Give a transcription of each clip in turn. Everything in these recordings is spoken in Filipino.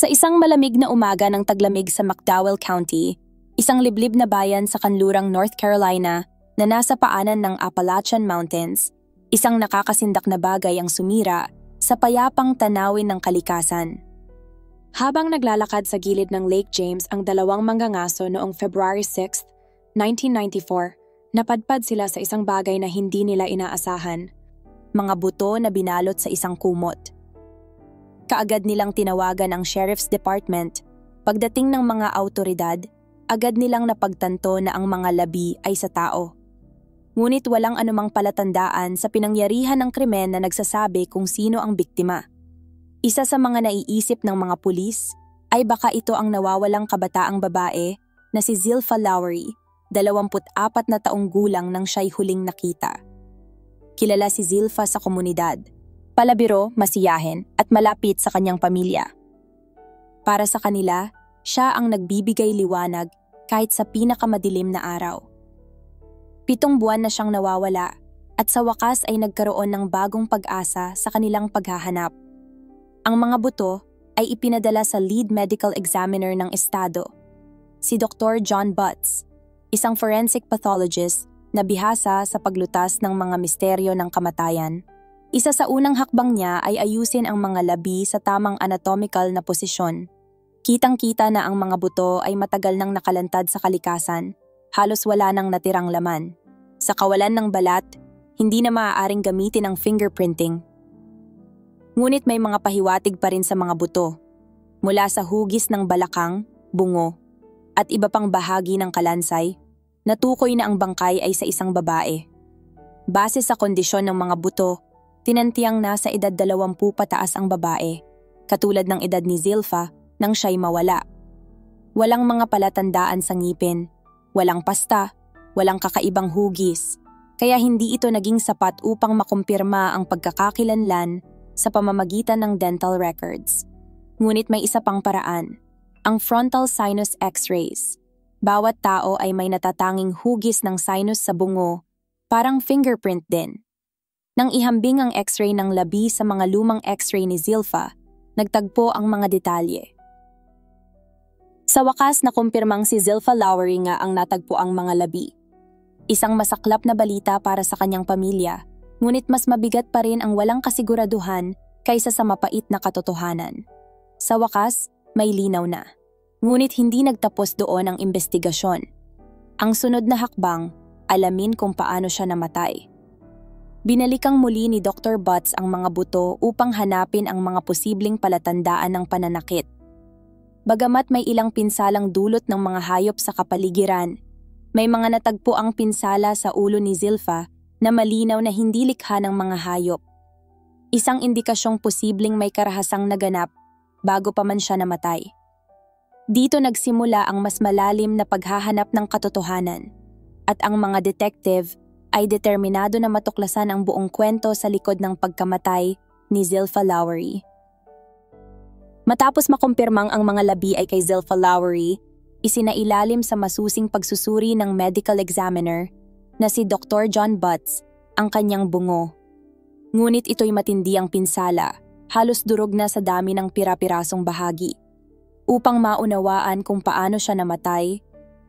Sa isang malamig na umaga ng taglamig sa McDowell County, isang liblib na bayan sa kanlurang North Carolina na nasa paanan ng Appalachian Mountains, isang nakakasindak na bagay ang sumira sa payapang tanawin ng kalikasan. Habang naglalakad sa gilid ng Lake James ang dalawang manggangaso noong February 6, 1994, napadpad sila sa isang bagay na hindi nila inaasahan, mga buto na binalot sa isang kumot. Kaagad nilang tinawagan ang Sheriff's Department. Pagdating ng mga awtoridad, agad nilang napagtanto na ang mga labi ay sa tao. Ngunit walang anumang palatandaan sa pinangyarihan ng krimen na nagsasabi kung sino ang biktima. Isa sa mga naiisip ng mga pulis ay baka ito ang nawawalang kabataang babae na si Zilpha Lowry, 24 na taong gulang nang siya'y huling nakita. Kilala si Zilpha sa komunidad, palabiro, masiyahin at malapit sa kanyang pamilya. Para sa kanila, siya ang nagbibigay liwanag kahit sa pinakamadilim na araw. 7 buwan na siyang nawawala at sa wakas ay nagkaroon ng bagong pag-asa sa kanilang paghahanap. Ang mga buto ay ipinadala sa lead medical examiner ng estado, si Dr. John Butts, isang forensic pathologist na bihasa sa paglutas ng mga misteryo ng kamatayan. Isa sa unang hakbang niya ay ayusin ang mga labi sa tamang anatomical na posisyon. Kitang-kita na ang mga buto ay matagal nang nakalantad sa kalikasan, halos wala nang natirang laman. Sa kawalan ng balat, hindi na maaaring gamitin ang fingerprinting. Ngunit may mga pahiwatig pa rin sa mga buto, mula sa hugis ng balakang, bungo, at iba pang bahagi ng kalansay, natukoy na ang bangkay ay sa isang babae. Base sa kondisyon ng mga buto, tinantiyang nasa edad 20 pataas ang babae, katulad ng edad ni Zilpha nang siya'y mawala. Walang mga palatandaan sa ngipin, walang pasta, walang kakaibang hugis, kaya hindi ito naging sapat upang makumpirma ang pagkakakilanlan sa pamamagitan ng dental records. Ngunit may isa pang paraan, ang frontal sinus x-rays. Bawat tao ay may natatanging hugis ng sinus sa bungo, parang fingerprint din. Nang ihambing ang x-ray ng labi sa mga lumang x-ray ni Zilpha, nagtagpo ang mga detalye. Sa wakas, nakumpirmang si Zilpha Lowry nga ang natagpuang mga labi. Isang masaklap na balita para sa kanyang pamilya, ngunit mas mabigat pa rin ang walang kasiguraduhan kaysa sa mapait na katotohanan. Sa wakas, may linaw na. Ngunit hindi nagtapos doon ang investigasyon. Ang sunod na hakbang, alamin kung paano siya namatay. Binalikang muli ni Dr. Butts ang mga buto upang hanapin ang mga posibleng palatandaan ng pananakit. Bagamat may ilang pinsalang dulot ng mga hayop sa kapaligiran, may mga natagpo ang pinsala sa ulo ni Zilpha na malinaw na hindi likha ng mga hayop. Isang indikasyong posibleng may karahasang naganap bago pa man siya namatay. Dito nagsimula ang mas malalim na paghahanap ng katotohanan, at ang mga detective ay determinado na matuklasan ang buong kwento sa likod ng pagkamatay ni Zilpha Lowry. Matapos makumpirmang ang mga labi ay kay Zilpha Lowry, isinailalim sa masusing pagsusuri ng medical examiner na si Dr. John Butts ang kanyang bungo. Ngunit ito'y matindi ang pinsala, halos durog na sa dami ng pira-pirasong bahagi. Upang maunawaan kung paano siya namatay,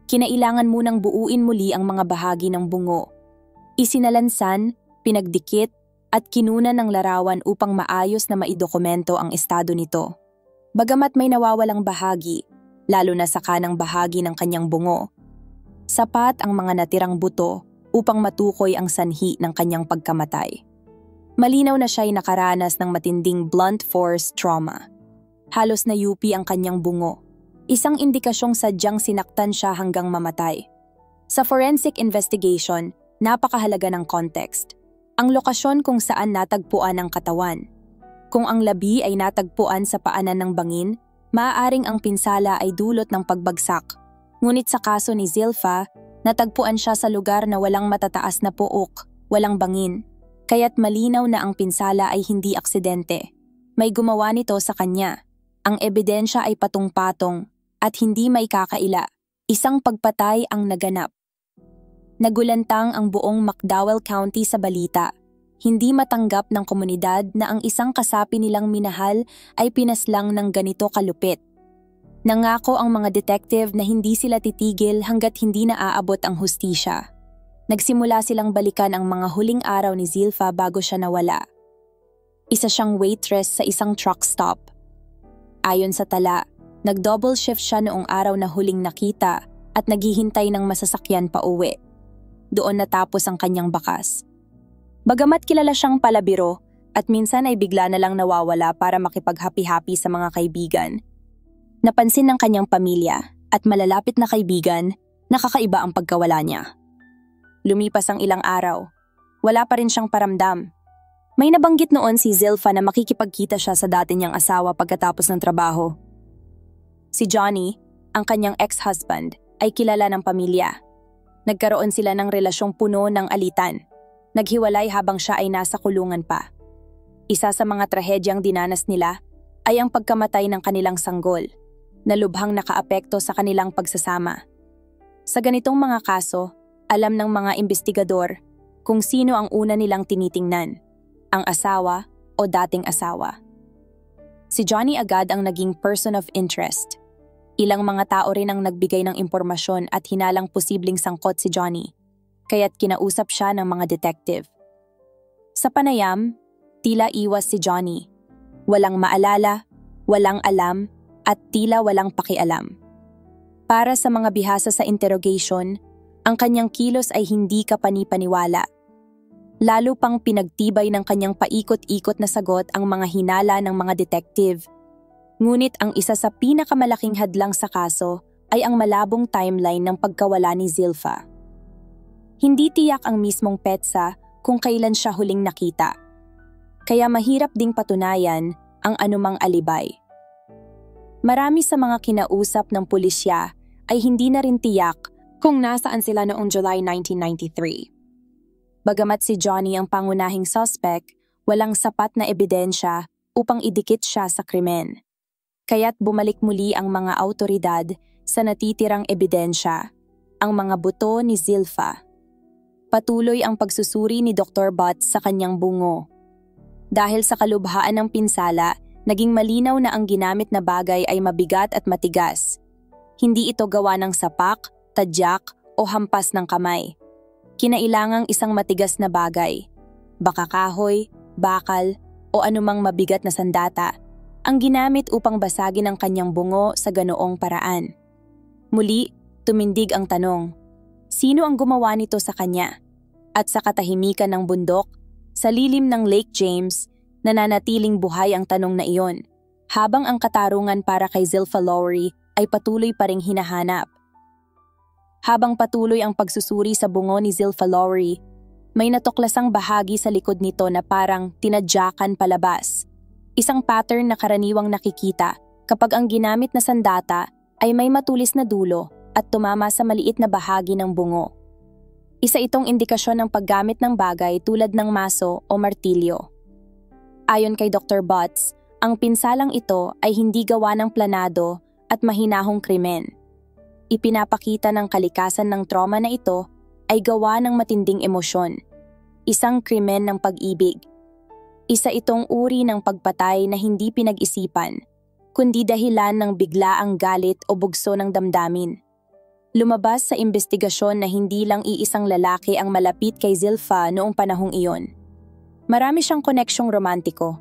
kinailangan munang buuin muli ang mga bahagi ng bungo. Isinalansan, pinagdikit, at kinunan ng larawan upang maayos na maidokumento ang estado nito. Bagamat may nawawalang bahagi, lalo na sa kanang bahagi ng kanyang bungo, sapat ang mga natirang buto upang matukoy ang sanhi ng kanyang pagkamatay. Malinaw na siya'y nakaranas ng matinding blunt force trauma. Halos nayupi ang kanyang bungo, isang indikasyong sadyang sinaktan siya hanggang mamatay. Sa forensic investigation, napakahalaga ng context. Ang lokasyon kung saan natagpuan ang katawan. Kung ang labi ay natagpuan sa paanan ng bangin, maaaring ang pinsala ay dulot ng pagbagsak. Ngunit sa kaso ni Zilpha, natagpuan siya sa lugar na walang matataas na puok, walang bangin, kaya't malinaw na ang pinsala ay hindi aksidente. May gumawa nito sa kanya. Ang ebidensya ay patong-patong at hindi may kakaila. Isang pagpatay ang naganap. Nagulantang ang buong McDowell County sa balita. Hindi matanggap ng komunidad na ang isang kasapi nilang minahal ay pinaslang ng ganito kalupit. Nangako ang mga detective na hindi sila titigil hanggat hindi naaabot ang hustisya. Nagsimula silang balikan ang mga huling araw ni Zilpha bago siya nawala. Isa siyang waitress sa isang truck stop. Ayon sa tala, nag-double shift siya noong araw na huling nakita at naghihintay ng masasakyan pa uwi. Doon natapos ang kanyang bakas. Bagamat kilala siyang palabiro at minsan ay bigla na lang nawawala para makipaghapi-hapi sa mga kaibigan, napansin ng kanyang pamilya at malalapit na kaibigan na kakaiba ang pagkawala niya. Lumipas ang ilang araw, wala pa rin siyang paramdam. May nabanggit noon si Zilpha na makikipagkita siya sa dati niyang asawa pagkatapos ng trabaho. Si Johnny, ang kanyang ex-husband, ay kilala ng pamilya. Nagkaroon sila ng relasyong puno ng alitan. Naghiwalay habang siya ay nasa kulungan pa. Isa sa mga trahedyang dinanas nila ay ang pagkamatay ng kanilang sanggol, na lubhang nakaapekto sa kanilang pagsasama. Sa ganitong mga kaso, alam ng mga investigador kung sino ang una nilang tinitingnan, ang asawa o dating asawa. Si Johnny agad ang naging person of interest. Ilang mga tao rin ang nagbigay ng impormasyon at hinalang posibleng sangkot si Johnny, kaya't kinausap siya ng mga detective. Sa panayam, tila iwas si Johnny. Walang maalala, walang alam, at tila walang pakialam. Para sa mga bihasa sa interrogation, ang kanyang kilos ay hindi kapani-paniwala. Lalo pang pinagtibay ng kanyang paikot-ikot na sagot ang mga hinala ng mga detective. Ngunit ang isa sa pinakamalaking hadlang sa kaso ay ang malabong timeline ng pagkawala ni Zilpha. Hindi tiyak ang mismong petsa kung kailan siya huling nakita. Kaya mahirap ding patunayan ang anumang alibay. Marami sa mga kinausap ng pulisya ay hindi na rin tiyak kung nasaan sila noong July 1993. Bagamat si Johnny ang pangunahing suspect, walang sapat na ebidensya upang idikit siya sa krimen. Kaya't bumalik muli ang mga awtoridad sa natitirang ebidensya, ang mga buto ni Zilpha. Patuloy ang pagsusuri ni Dr. Butts sa kanyang bungo. Dahil sa kalubhaan ng pinsala, naging malinaw na ang ginamit na bagay ay mabigat at matigas. Hindi ito gawa ng sapak, tadyak o hampas ng kamay. Kinailangang isang matigas na bagay, baka kahoy, bakal o anumang mabigat na sandata, ang ginamit upang basagin ang kanyang bungo sa ganoong paraan. Muli, tumindig ang tanong, sino ang gumawa nito sa kanya? At sa katahimikan ng bundok, sa lilim ng Lake James, nananatiling buhay ang tanong na iyon, habang ang katarungan para kay Zilpha Lowry ay patuloy pa ring hinahanap. Habang patuloy ang pagsusuri sa bungo ni Zilpha Lowry, may natuklasang bahagi sa likod nito na parang tinadyakan palabas. Isang pattern na karaniwang nakikita kapag ang ginamit na sandata ay may matulis na dulo at tumama sa maliit na bahagi ng bungo. Isa itong indikasyon ng paggamit ng bagay tulad ng maso o martilyo. Ayon kay Dr. Butts, ang pinsalang ito ay hindi gawa ng planado at mahinahong krimen. Ipinapakita ng kalikasan ng trauma na ito ay gawa ng matinding emosyon, isang krimen ng pag-ibig. Isa itong uri ng pagpatay na hindi pinag-isipan, kundi dahilan ng biglaang galit o bugso ng damdamin. Lumabas sa investigasyon na hindi lang iisang lalaki ang malapit kay Zilpha noong panahong iyon. Marami siyang koneksyong romantiko,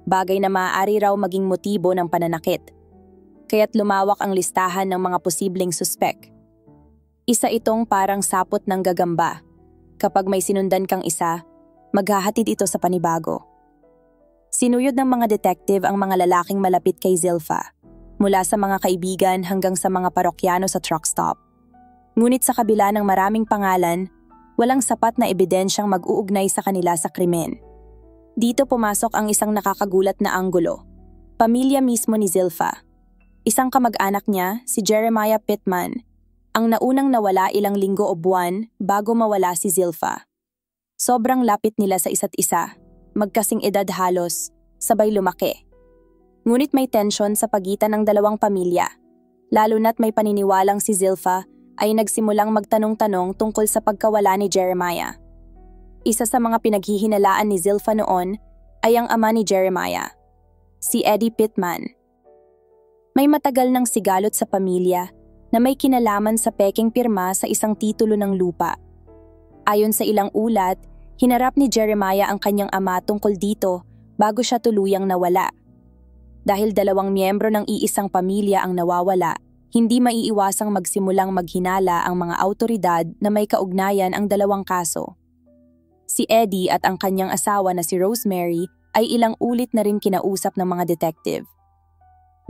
bagay na maaari raw maging motibo ng pananakit. Kaya't lumawak ang listahan ng mga posibleng suspek. Isa itong parang sapot ng gagamba. Kapag may sinundan kang isa, maghahatid ito sa panibago. Sinuyod ng mga detective ang mga lalaking malapit kay Zilpha, mula sa mga kaibigan hanggang sa mga parokyano sa truck stop. Ngunit sa kabila ng maraming pangalan, walang sapat na ebidensyang mag-uugnay sa kanila sa krimen. Dito pumasok ang isang nakakagulat na anggulo, pamilya mismo ni Zilpha. Isang kamag-anak niya, si Jeremiah Pittman, ang naunang nawala ilang linggo o buwan bago mawala si Zilpha. Sobrang lapit nila sa isa't isa, magkasing edad halos, sabay lumaki. Ngunit may tensyon sa pagitan ng dalawang pamilya, lalo na't may paniniwalang si Zilpha ay nagsimulang magtanong-tanong tungkol sa pagkawala ni Jeremiah. Isa sa mga pinaghihinalaan ni Zilpha noon ay ang ama ni Jeremiah, si Eddie Pittman. May matagal ng sigalot sa pamilya na may kinalaman sa pekeng pirma sa isang titulo ng lupa. Ayon sa ilang ulat, hinarap ni Jeremiah ang kanyang ama tungkol dito bago siya tuluyang nawala. Dahil 2 miyembro ng iisang pamilya ang nawawala, hindi maiiwasang magsimulang maghinala ang mga awtoridad na may kaugnayan ang 2 kaso. Si Eddie at ang kanyang asawa na si Rosemary ay ilang ulit na rin kinausap ng mga detective.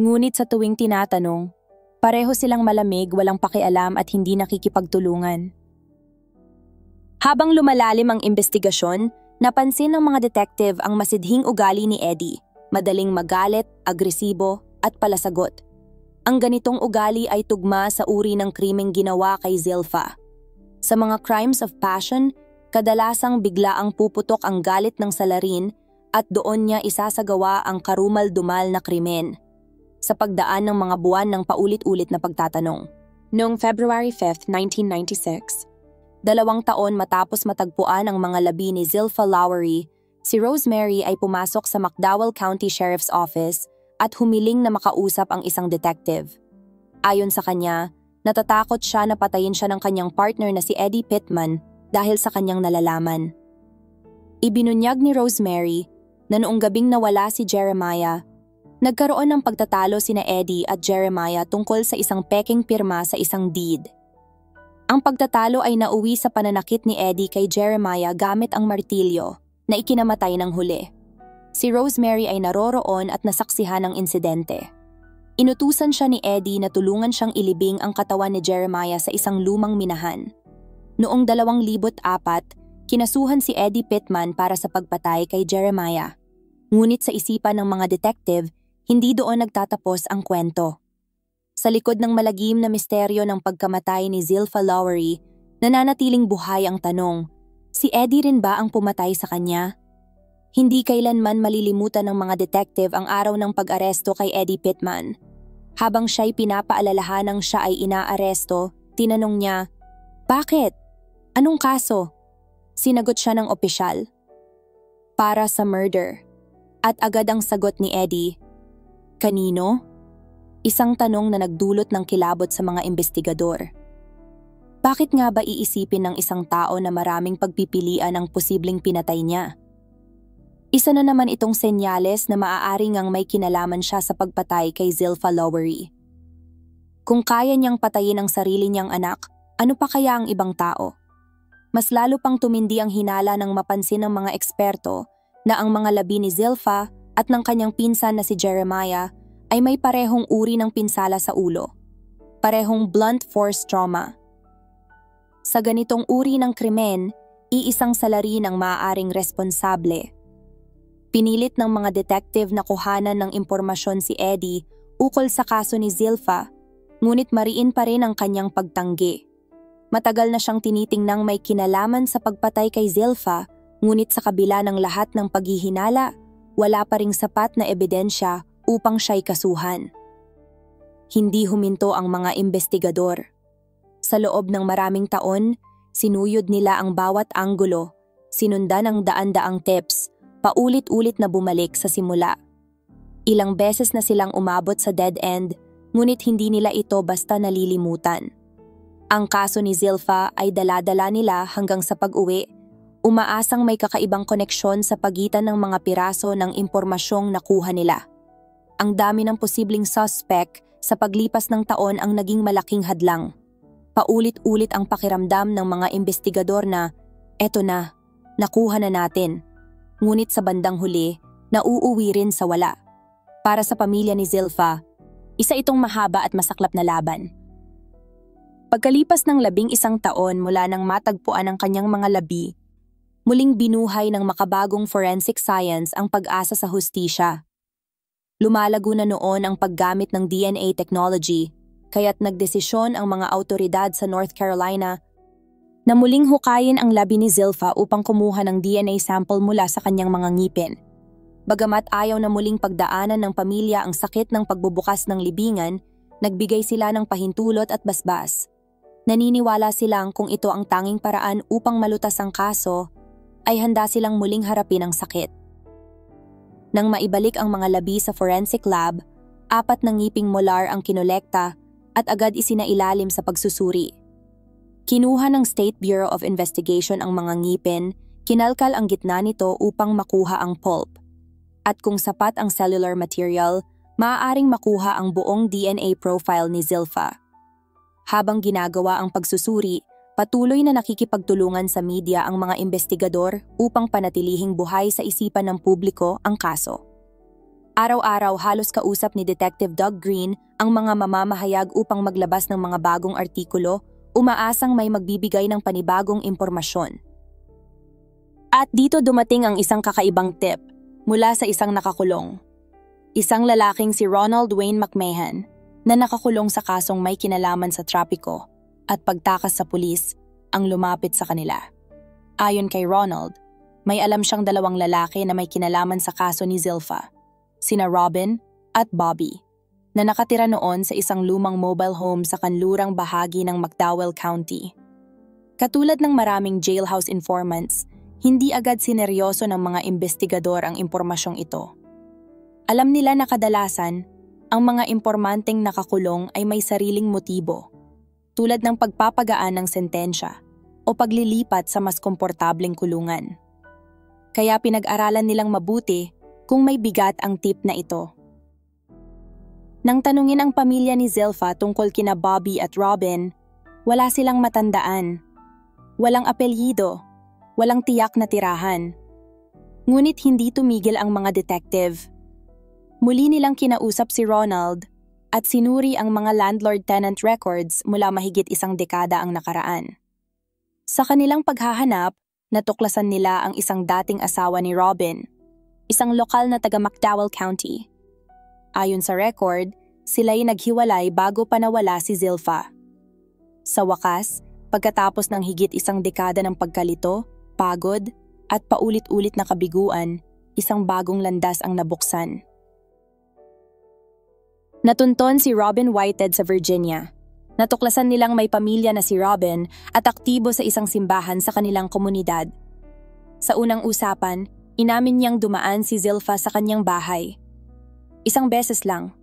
Ngunit sa tuwing tinatanong, pareho silang malamig, walang pakialam at hindi nakikipagtulungan. Habang lumalalim ang investigasyon, napansin ng mga detective ang masidhing ugali ni Eddie, madaling magalit, agresibo at palasagot. Ang ganitong ugali ay tugma sa uri ng krimeng ginawa kay Zilpha. Sa mga crimes of passion, kadalasang biglaang puputok ang galit ng salarin at doon niya isasagawa ang karumal-dumal na krimen. Sa pagdaan ng mga buwan ng paulit-ulit na pagtatanong. Noong February 5, 1996, 2 taon matapos matagpuan ang mga labi ni Zilpha Lowery, si Rosemary ay pumasok sa McDowell County Sheriff's Office at humiling na makausap ang isang detective. Ayon sa kanya, natatakot siya na patayin siya ng kanyang partner na si Eddie Pittman dahil sa kanyang nalalaman. Ibinunyag ni Rosemary na noong gabing nawala si Jeremiah, nagkaroon ng pagtatalo sina Eddie at Jeremiah tungkol sa isang pekeng pirma sa isang deed. Ang pagtatalo ay nauwi sa pananakit ni Eddie kay Jeremiah gamit ang martilyo na ikinamatay ng huli. Si Rosemary ay naroroon at nasaksihan ng insidente. Inutusan siya ni Eddie na tulungan siyang ilibing ang katawan ni Jeremiah sa isang lumang minahan. Noong 2004, kinasuhan si Eddie Pittman para sa pagpatay kay Jeremiah. Ngunit sa isipan ng mga detective, hindi doon nagtatapos ang kwento. Sa likod ng malagim na misteryo ng pagkamatay ni Zilpha Lowery, nananatiling buhay ang tanong, si Eddie rin ba ang pumatay sa kanya? Hindi kailanman malilimutan ng mga detective ang araw ng pag-aresto kay Eddie Pittman. Habang siya'y pinapaalalahanang siya ay inaaresto, tinanong niya, "Bakit? Anong kaso?" Sinagot siya ng opisyal, "Para sa murder." At agad ang sagot ni Eddie, "Kanino?" Isang tanong na nagdulot ng kilabot sa mga investigador. Bakit nga ba iisipin ng isang tao na maraming pagpipilian ang posibleng pinatay niya? Isa na naman itong senyales na maaari ngang may kinalaman siya sa pagpatay kay Zilpha Lowery. Kung kaya niyang patayin ang sarili niyang anak, ano pa kaya ang ibang tao? Mas lalo pang tumindi ang hinala nang mapansin ng mga eksperto na ang mga labi ni Zilpha at ng kanyang pinsan na si Jeremiah ay may parehong uri ng pinsala sa ulo. Parehong blunt force trauma. Sa ganitong uri ng krimen, iisang salarin ang maaaring responsable. Pinilit ng mga detective na kuhanan ng impormasyon si Eddie ukol sa kaso ni Zilpha, ngunit mariin pa rin ang kanyang pagtanggi. Matagal na siyang tinitingnang may kinalaman sa pagpatay kay Zilpha, ngunit sa kabila ng lahat ng paghihinala, wala pa ring sapat na ebidensya upang siya'y kasuhan. Hindi huminto ang mga investigador. Sa loob ng maraming taon, sinuyod nila ang bawat anggulo, sinundan ang daan-daang tips, paulit-ulit na bumalik sa simula. Ilang beses na silang umabot sa dead end, ngunit hindi nila ito basta nalilimutan. Ang kaso ni Zilpha ay dala-dala nila hanggang sa pag-uwi, umaasang may kakaibang koneksyon sa pagitan ng mga piraso ng impormasyong nakuha nila. Ang dami ng posibleng suspect sa paglipas ng taon ang naging malaking hadlang. Paulit-ulit ang pakiramdam ng mga investigador na, eto na, nakuha na natin. Ngunit sa bandang huli, nauuwi rin sa wala. Para sa pamilya ni Zilpha, isa itong mahaba at masaklap na laban. Pagkalipas ng 11 taon mula nang matagpuan ang kanyang mga labi, muling binuhay ng makabagong forensic science ang pag-asa sa hustisya. Lumalago na noon ang paggamit ng DNA technology, kaya't nagdesisyon ang mga awtoridad sa North Carolina na muling hukayin ang labi ni Zilpha upang kumuha ng DNA sample mula sa kanyang mga ngipin. Bagamat ayaw na muling pagdaanan ng pamilya ang sakit ng pagbubukas ng libingan, nagbigay sila ng pahintulot at basbas. Naniniwala silang kung ito ang tanging paraan upang malutas ang kaso, ay handa silang muling harapin ang sakit. Nang maibalik ang mga labi sa forensic lab, 4 na ngiping molar ang kinolekta at agad isinailalim sa pagsusuri. Kinuha ng State Bureau of Investigation ang mga ngipin, kinalkal ang gitna nito upang makuha ang pulp. At kung sapat ang cellular material, maaaring makuha ang buong DNA profile ni Zilpha. Habang ginagawa ang pagsusuri, patuloy na nakikipagtulungan sa media ang mga investigador upang panatilihing buhay sa isipan ng publiko ang kaso. Araw-araw halos kausap ni Detective Doug Green ang mga mamamahayag upang maglabas ng mga bagong artikulo, umaasang may magbibigay ng panibagong impormasyon. At dito dumating ang isang kakaibang tip mula sa isang nakakulong. Isang lalaking si Ronald Wayne McMahon na nakakulong sa kasong may kinalaman sa trapiko at pagtakas sa pulis ang lumapit sa kanila. Ayon kay Ronald, may alam siyang 2 lalaki na may kinalaman sa kaso ni Zilpha, sina Robin at Bobby, na nakatira noon sa isang lumang mobile home sa kanlurang bahagi ng McDowell County. Katulad ng maraming jailhouse informants, hindi agad sineryoso ng mga investigador ang impormasyong ito. Alam nila na kadalasan, ang mga impormanteng nakakulong ay may sariling motibo, tulad ng pagpapagaan ng sentensya o paglilipat sa mas komportableng kulungan. Kaya pinag-aralan nilang mabuti kung may bigat ang tip na ito. Nang tanungin ang pamilya ni Zilpha tungkol kina Bobby at Robin, wala silang matandaan. Walang apelyido, walang tiyak na tirahan. Ngunit hindi tumigil ang mga detective. Muli nilang kinausap si Ronald at sinuri ang mga landlord-tenant records mula mahigit 1 dekada ang nakaraan. Sa kanilang paghahanap, natuklasan nila ang isang dating asawa ni Robin, isang lokal na taga McDowell County. Ayon sa record, sila'y naghiwalay bago pa nawala si Zilpha. Sa wakas, pagkatapos ng higit 1 dekada ng pagkalito, pagod, at paulit-ulit na kabiguan, isang bagong landas ang nabuksan. Natunton si Robin Whitehead sa Virginia. Natuklasan nilang may pamilya na si Robin at aktibo sa isang simbahan sa kanilang komunidad. Sa unang usapan, inamin niyang dumaan si Zilpha sa kanyang bahay. 1 beses lang.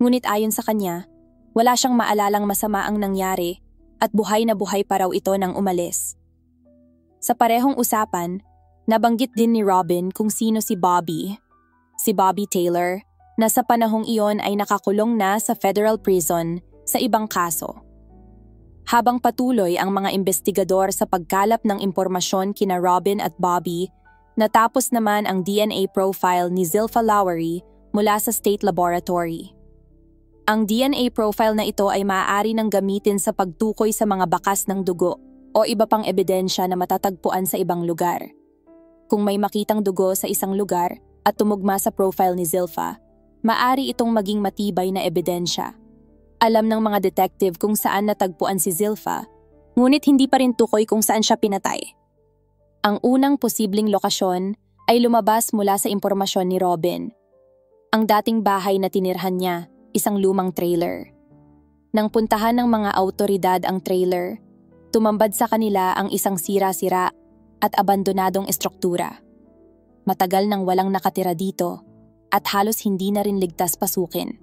Ngunit ayon sa kanya, wala siyang maalalang masama ang nangyari at buhay na buhay pa raw ito nang umalis. Sa parehong usapan, nabanggit din ni Robin kung sino si Bobby Taylor, na sa panahong iyon ay nakakulong na sa federal prison sa ibang kaso. Habang patuloy ang mga investigador sa pagkalap ng impormasyon kina Robin at Bobby, natapos naman ang DNA profile ni Zilpha Lowery mula sa state laboratory. Ang DNA profile na ito ay maaari nang gamitin sa pagtukoy sa mga bakas ng dugo o iba pang ebidensya na matatagpuan sa ibang lugar. Kung may makitang dugo sa isang lugar at tumugma sa profile ni Zilpha, maaari itong maging matibay na ebidensya. Alam ng mga detective kung saan natagpuan si Zilpha, ngunit hindi pa rin tukoy kung saan siya pinatay. Ang unang posibleng lokasyon ay lumabas mula sa impormasyon ni Robin. Ang dating bahay na tinirhan niya, isang lumang trailer. Nang puntahan ng mga awtoridad ang trailer, tumambad sa kanila ang isang sira-sira at abandonadong estruktura. Matagal nang walang nakatira dito, at halos hindi na rin ligtas pasukin.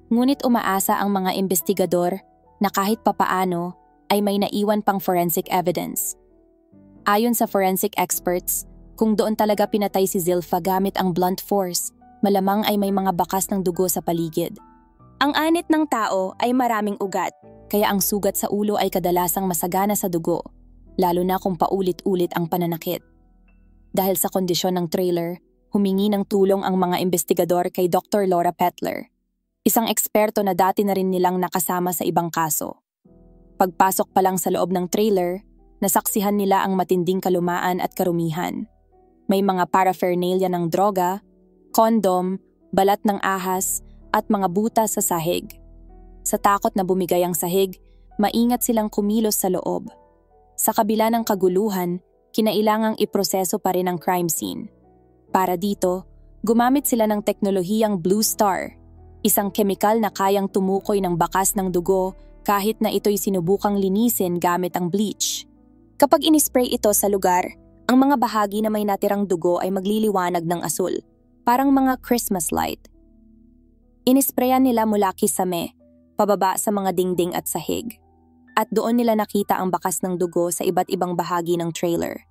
Ngunit umaasa ang mga investigador na kahit papaano ay may naiwan pang forensic evidence. Ayon sa forensic experts, kung doon talaga pinatay si Zilpha gamit ang blunt force, malamang ay may mga bakas ng dugo sa paligid. Ang anit ng tao ay maraming ugat, kaya ang sugat sa ulo ay kadalasang masagana sa dugo, lalo na kung paulit-ulit ang pananakit. Dahil sa kondisyon ng trailer, humingi ng tulong ang mga investigador kay Dr. Laura Petler, isang eksperto na dati na rin nilang nakasama sa ibang kaso. Pagpasok pa lang sa loob ng trailer, nasaksihan nila ang matinding kalumaan at karumihan. May mga paraphernalia ng droga, kondom, balat ng ahas, at mga butas sa sahig. Sa takot na bumigay ang sahig, maingat silang kumilos sa loob. Sa kabila ng kaguluhan, kinailangang iproseso pa rin ang crime scene. Para dito, gumamit sila ng teknolohiyang Blue Star, isang kemikal na kayang tumukoy ng bakas ng dugo kahit na ito'y sinubukang linisin gamit ang bleach. Kapag inispray ito sa lugar, ang mga bahagi na may natirang dugo ay magliliwanag ng asul, parang mga Christmas light. Inisprayan nila mula kisame, pababa sa mga dingding at sahig. At doon nila nakita ang bakas ng dugo sa iba't ibang bahagi ng trailer.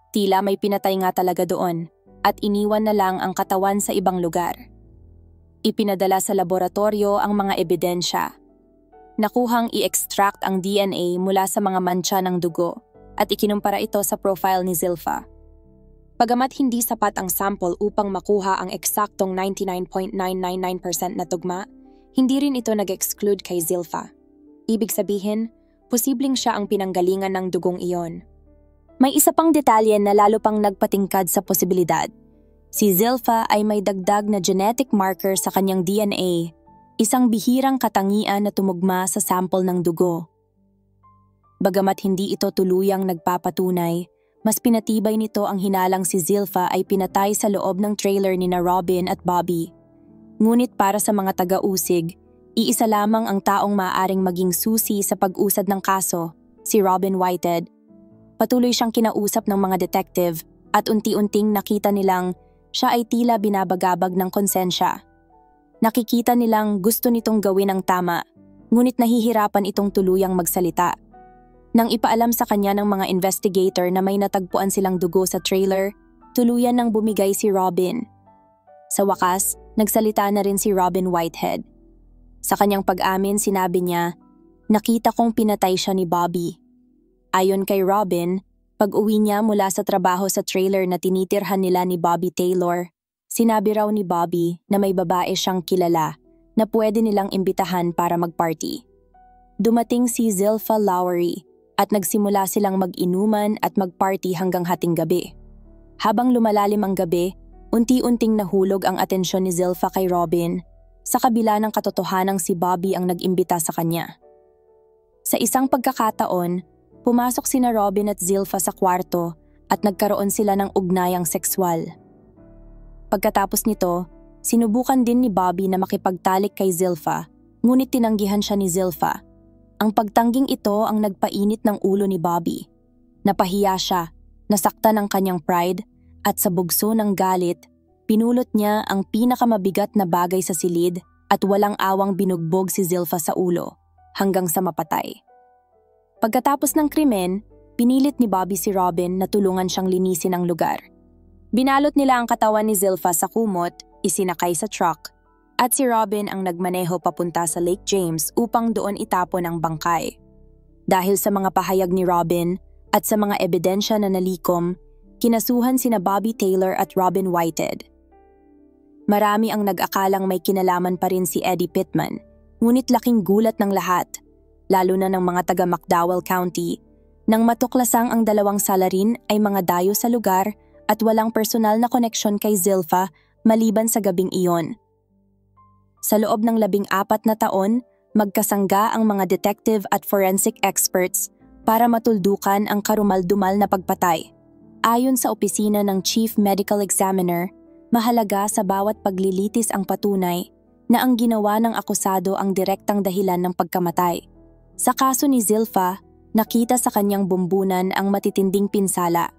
Tila may pinatay nga talaga doon at iniwan na lang ang katawan sa ibang lugar. Ipinadala sa laboratorio ang mga ebidensya. Nakuhang i-extract ang DNA mula sa mga mantsa ng dugo at ikinumpara ito sa profile ni Zilpha. Bagamat hindi sapat ang sample upang makuha ang eksaktong 99.999% na tugma, hindi rin ito nag-exclude kay Zilpha. Ibig sabihin, posibleng siya ang pinanggalingan ng dugong iyon. May isa pang detalye na lalo pang nagpatingkad sa posibilidad. Si Zilpha ay may dagdag na genetic marker sa kanyang DNA, isang bihirang katangian na tumugma sa sample ng dugo. Bagamat hindi ito tuluyang nagpapatunay, mas pinatibay nito ang hinalang si Zilpha ay pinatay sa loob ng trailer ni na Robin at Bobby. Ngunit para sa mga taga-usig, iisa lamang ang taong maaaring maging susi sa pag-usad ng kaso, si Robin Whitehead. Patuloy siyang kinausap ng mga detective at unti-unting nakita nilang siya ay tila binabagabag ng konsensya. Nakikita nilang gusto nitong gawin ang tama, ngunit nahihirapan itong tuluyang magsalita. Nang ipaalam sa kanya ng mga investigator na may natagpuan silang dugo sa trailer, tuluyan nang bumigay si Robin. Sa wakas, nagsalita na rin si Robin Whitehead. Sa kanyang pag-amin, sinabi niya, "Nakita kong pinatay siya ni Bobby." Ayon kay Robin, pag-uwi niya mula sa trabaho sa trailer na tinitirhan nila ni Bobby Taylor, sinabi raw ni Bobby na may babae siyang kilala na pwede nilang imbitahan para mag-party. Dumating si Zilpha Lowery at nagsimula silang mag-inuman at mag-party hanggang hating gabi. Habang lumalalim ang gabi, unti-unting nahulog ang atensyon ni Zilpha kay Robin, sa kabila ng katotohanang si Bobby ang nag-imbita sa kanya. Sa isang pagkakataon, pumasok sina Robin at Zilpha sa kwarto at nagkaroon sila ng ugnayang sekswal. Pagkatapos nito, sinubukan din ni Bobby na makipagtalik kay Zilpha, ngunit tinanggihan siya ni Zilpha. Ang pagtangging ito ang nagpainit ng ulo ni Bobby. Napahiya siya, nasaktan ang kanyang pride, at sa bugso ng galit, pinulot niya ang pinakamabigat na bagay sa silid at walang awang binugbog si Zilpha sa ulo, hanggang sa mapatay. Pagkatapos ng krimen, pinilit ni Bobby si Robin na tulungan siyang linisin ang lugar. Binalot nila ang katawan ni Zilpha sa kumot, isinakay sa truck, at si Robin ang nagmaneho papunta sa Lake James upang doon itapon ang bangkay. Dahil sa mga pahayag ni Robin at sa mga ebidensya na nalikom, kinasuhan sina Bobby Taylor at Robin Whitehead. Marami ang nag-akalang may kinalaman pa rin si Eddie Pittman, ngunit laking gulat ng lahat, lalo na ng mga taga McDowell County, nang matuklasang ang dalawang salarin ay mga dayo sa lugar at walang personal na koneksyon kay Zilpha maliban sa gabing iyon. Sa loob ng 14 na taon, magkasangga ang mga detective at forensic experts para matuldukan ang karumal-dumal na pagpatay. Ayon sa opisina ng Chief Medical Examiner, mahalaga sa bawat paglilitis ang patunay na ang ginawa ng akusado ang direktang dahilan ng pagkamatay. Sa kaso ni Zilpha, nakita sa kanyang bumbunan ang matitinding pinsala.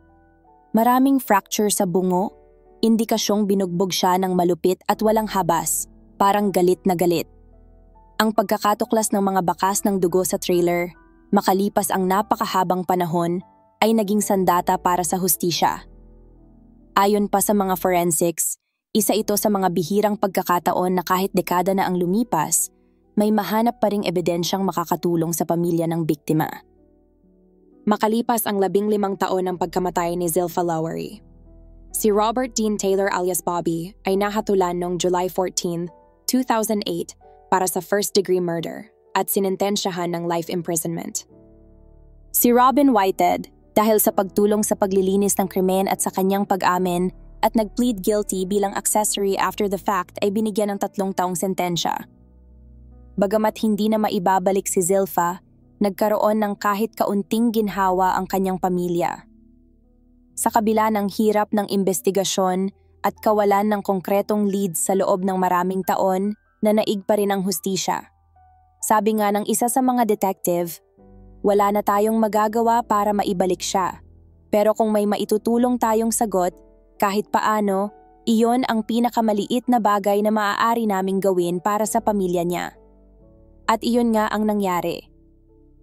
Maraming fracture sa bungo, indikasyong binugbog siya ng malupit at walang habas, parang galit na galit. Ang pagkakatuklas ng mga bakas ng dugo sa trailer, makalipas ang napakahabang panahon, ay naging sandata para sa hustisya. Ayon pa sa mga forensics, isa ito sa mga bihirang pagkakataon na kahit dekada na ang lumipas, may mahanap pa ring ebidensyang makakatulong sa pamilya ng biktima. Makalipas ang 15 taon ng pagkamatay ni Zilpha Lowery, si Robert Dean Taylor alias Bobby ay nahatulan noong July 14, 2008 para sa first-degree murder at sinintensyahan ng life imprisonment. Si Robin Whitehead, dahil sa pagtulong sa paglilinis ng krimen at sa kanyang pag-amin at nag-plead guilty bilang accessory after the fact ay binigyan ng 3 taong sentensya. Bagamat hindi na maibabalik si Zilpha, nagkaroon ng kahit kaunting ginhawa ang kanyang pamilya. Sa kabila ng hirap ng investigasyon at kawalan ng konkretong leads sa loob ng maraming taon, nanaig pa rin ang hustisya. Sabi nga ng isa sa mga detective, wala na tayong magagawa para maibalik siya. Pero kung may maitutulong tayong sagot, kahit paano, Iyon ang pinakamaliit na bagay na maaari naming gawin para sa pamilya niya. At iyon nga ang nangyari.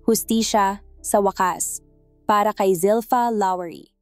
Hustisya, sa wakas, para kay Zilpha Lowery.